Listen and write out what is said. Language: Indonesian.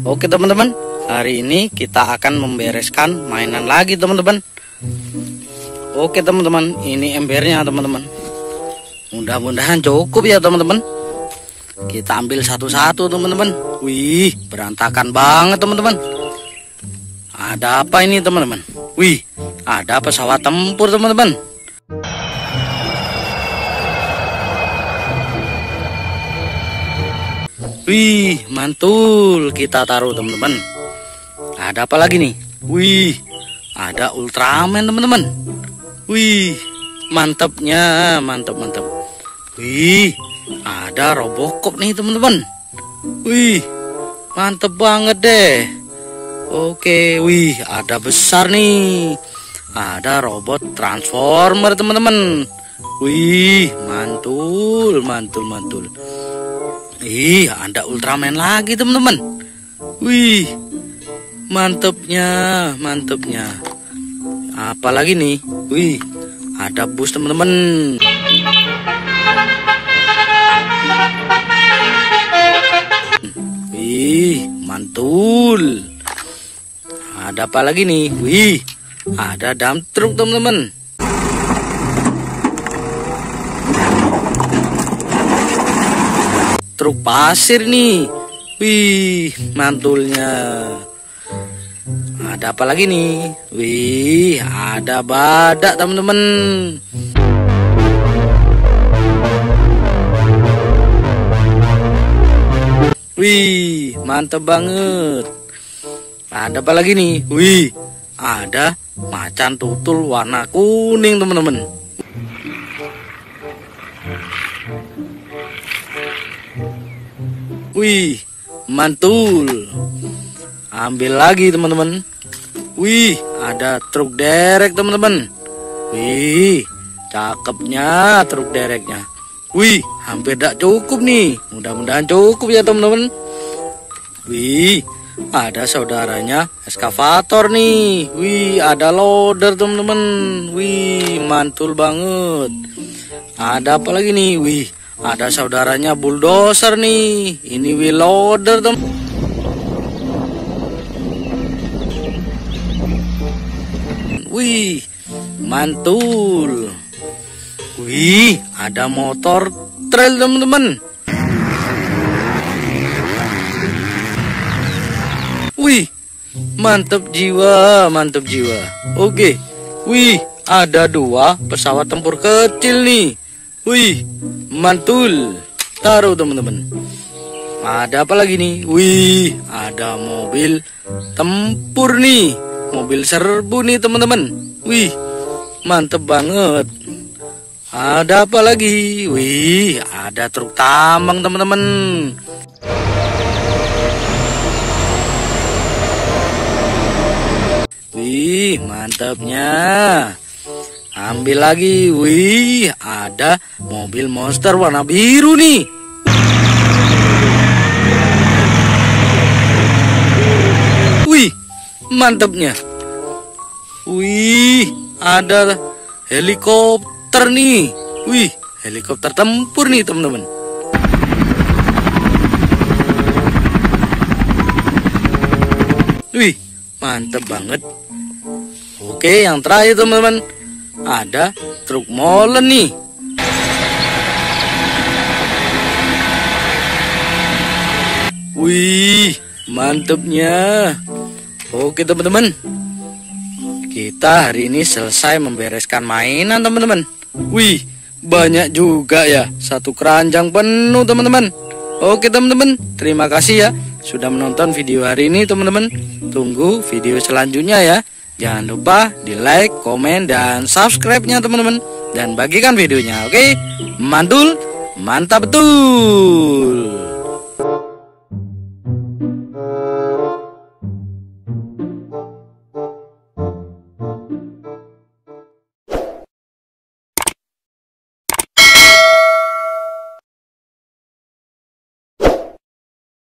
Oke teman-teman, hari ini kita akan membereskan mainan lagi teman-teman. Oke teman-teman, ini embernya teman-teman. Mudah-mudahan cukup ya teman-teman. Kita ambil satu-satu teman-teman. Wih, berantakan banget teman-teman. Ada apa ini teman-teman? Wih, ada pesawat tempur teman-teman. Wih, mantul. Kita taruh teman-teman. Ada apa lagi nih? Wih, ada Ultraman teman-teman. Wih, mantapnya, mantap. Wih, ada Robocop nih teman-teman. Wih, mantep banget deh. Oke, wih, ada besar nih. Ada robot Transformer teman-teman. Wih, mantul. Ih, ada Ultraman lagi teman-teman. Wih, mantepnya. Apalagi nih? Wih, ada bus teman-teman. Wih, mantul. Ada apa lagi nih? Wih, ada dump truck teman-teman. Truk pasir nih. Wih, mantulnya. Ada apa lagi nih? Wih, ada badak teman-teman. Wih, mantap banget. Ada apa lagi nih? Wih, ada macan tutul warna kuning teman-teman. Wih, mantul. Ambil lagi teman-teman. Wih, ada truk derek teman-teman. Wih, cakepnya truk dereknya. Wih, hampir tidak cukup nih. Mudah-mudahan cukup ya teman-teman. Wih, ada saudaranya eskavator nih. Wih, ada loader teman-teman. Wih, mantul banget. Ada apa lagi nih? Wih, ada saudaranya bulldozer nih. Ini wheel loader teman. Wih, mantul. Wih, ada motor trail teman-teman. Wih, mantap jiwa. Oke. Wih, ada dua pesawat tempur kecil nih. Wih, mantul. Taruh teman-teman. Ada apa lagi nih? Wih, ada mobil tempur nih. Mobil serbu nih teman-teman. Wih, mantep banget. Ada apa lagi? Wih, ada truk tambang teman-teman. Wih, mantapnya. Ambil lagi. Wih, ada mobil monster warna biru nih. Wih, mantapnya. Wih, ada helikopter nih. Wih, helikopter tempur nih teman-teman. Wih, mantap banget. Oke, yang terakhir teman-teman. Ada truk molen nih. Wih, mantepnya. Oke teman-teman, kita hari ini selesai membereskan mainan teman-teman. Wih, banyak juga ya. Satu keranjang penuh teman-teman. Oke teman-teman, terima kasih ya sudah menonton video hari ini teman-teman. Tunggu video selanjutnya ya. Jangan lupa di like, komen, dan subscribe-nya teman-teman. Dan bagikan videonya, oke? Mantul, mantap betul.